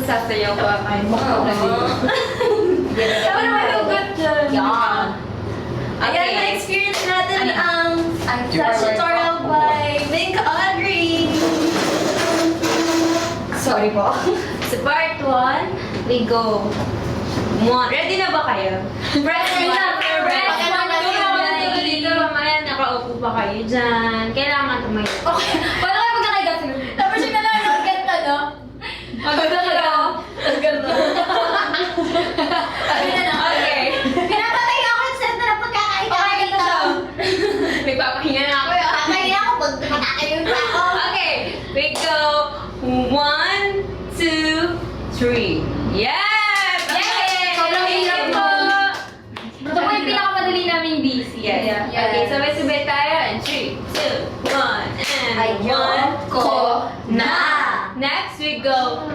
magsasayaw ka. Ay, baka na dito. Tama naman yung good dyan. Yan. Ayan, Okay. na-experience natin ang Flash tutorial by Mink Audrey. Sorry po. Sa part 1, we go. Ready na ba kayo? Press 1. Press 1. Dito, mamaya nakaupo pa kayo dyan. Kailangan tumayo. Okay. Paano kayo magkakaigat? Tapos yung nanonood ganda, no? Maganda ka daw. Maganda. Okay. Pinapatay ako yung set na pagkakaigat. Okay, ganda siya. Nagpapahinga na ako. Kakain ako pag tumatakayon pa ako. Okay, we go. 1, 2, 3. Yes! Yay! Sobrang hirap po. Ito po yung pinakamadali naming busy. Yes. Okay, sabay-sabay tayo. And 3, 2, 1, and Ayun 1 ko na. Next, we go.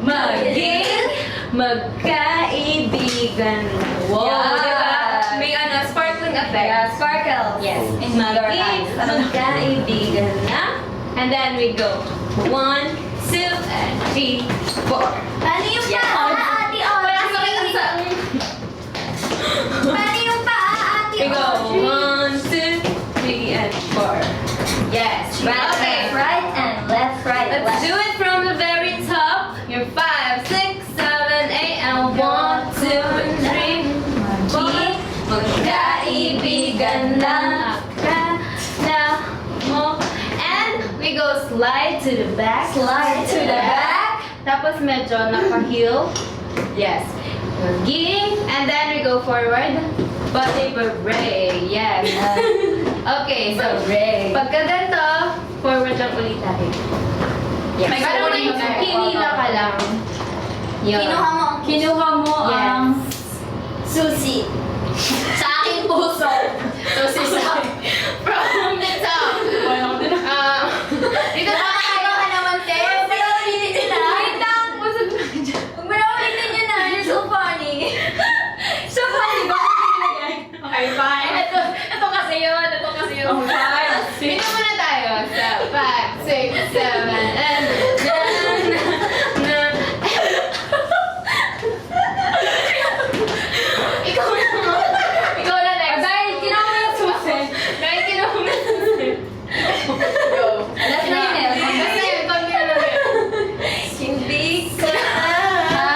Maging magkaibigan. Wow, Yeah. diba? May sparkling effect. Yeah, sparkles. Yes. In your eyes. Magkaibigan na. And then we go. 1, 2, and 3, 4. Paano yung paa, Ate Audrey? Wala sakit ang sa... Paano yung paa, Ate We go. Audrey? 1, 2, 3, and 4. Yes. Okay. Right and left, right, Let's left. do it from the very top. You're 5, 6, 7, 8, and 1, 2, 3. Magkaibigan na mo. And we go slide to the back. Slide to the back. Tapos medyo naka-heel. Yes. Maging. And then we go forward. Body beret. Yes. Okay, so Beret. pagka ganito, forward lang ulit tayo. Yes. May Parang forward may yung hinila ka lang. Yun. Kinuha mo Yes. ang susi. Sa aking puso. Susi sa From the top. Dito na kayo ka naman, te. Huwag mo na ulitin yun na. Wait lang. Busog na dyan. Huwag mo na ulitin yun na. You're so funny. So funny. Bakit nilagay? Okay, fine. Ito kasi yun. Ito kasi yun. Dito muna tayo. Sa 5, 6, 7, and Ikaw na next. Dahil kinuha mo yung susi. Dahil kinuha mo yung susi. Go. Left na yun eh. Basta yun, konti na lang yun. Hindi ka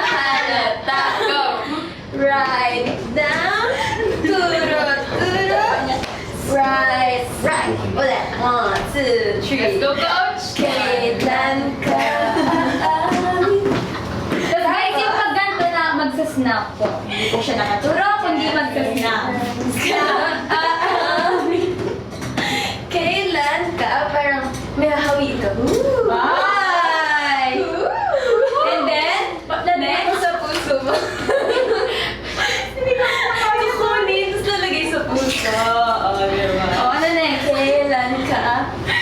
halata. Go. Right down. Turo. Right. Ulit. 1, 2, 3. Let's go, coach. Kailan ka Guys, yung pag ganito na magsasnap ko. Hindi ko siya nakaturo, kundi magsasnap. Kailan ka parang may hahawi ka. Bye! And then, next sa puso mo. Hindi ko kukunin, tapos lalagay sa puso. Oo, diba? O, ano next? Kailan ka?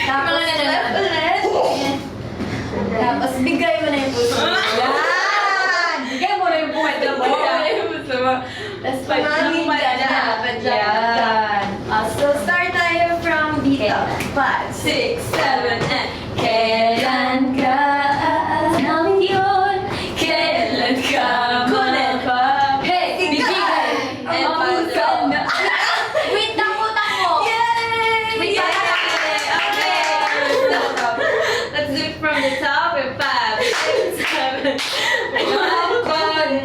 Tapos Mga left ulit. Tapos bigay mo na yung puso mo. Yan! Bigay mo na yung puwede mo. Bigay mo yung puso mo. Tapos pamangin ka na. Yan. So, start tayo from dito. 5, 6, 7, and kailan ka namin yun? Kailan ka kunin ka? Hey, bibigay and puso. Wait, takbo. Yay! Wait, Okay. Let's do it from the top. 5, 6, 7. Ako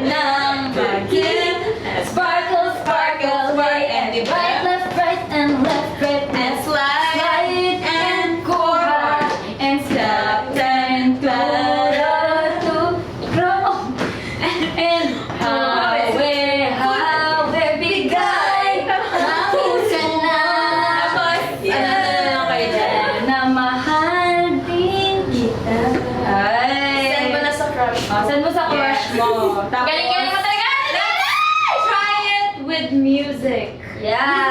nang maging sparkle, sparkle, right and the Right, left, right, and left, right, and slide and forward and stop and and hawe bigay ang puso na. Tapos, ano na kayo dyan? na mahal din kita. Ay! Send mo na sa crush mo. Send mo sa crush mo. Tapos, Galing mo talaga! Try it with music. Yeah.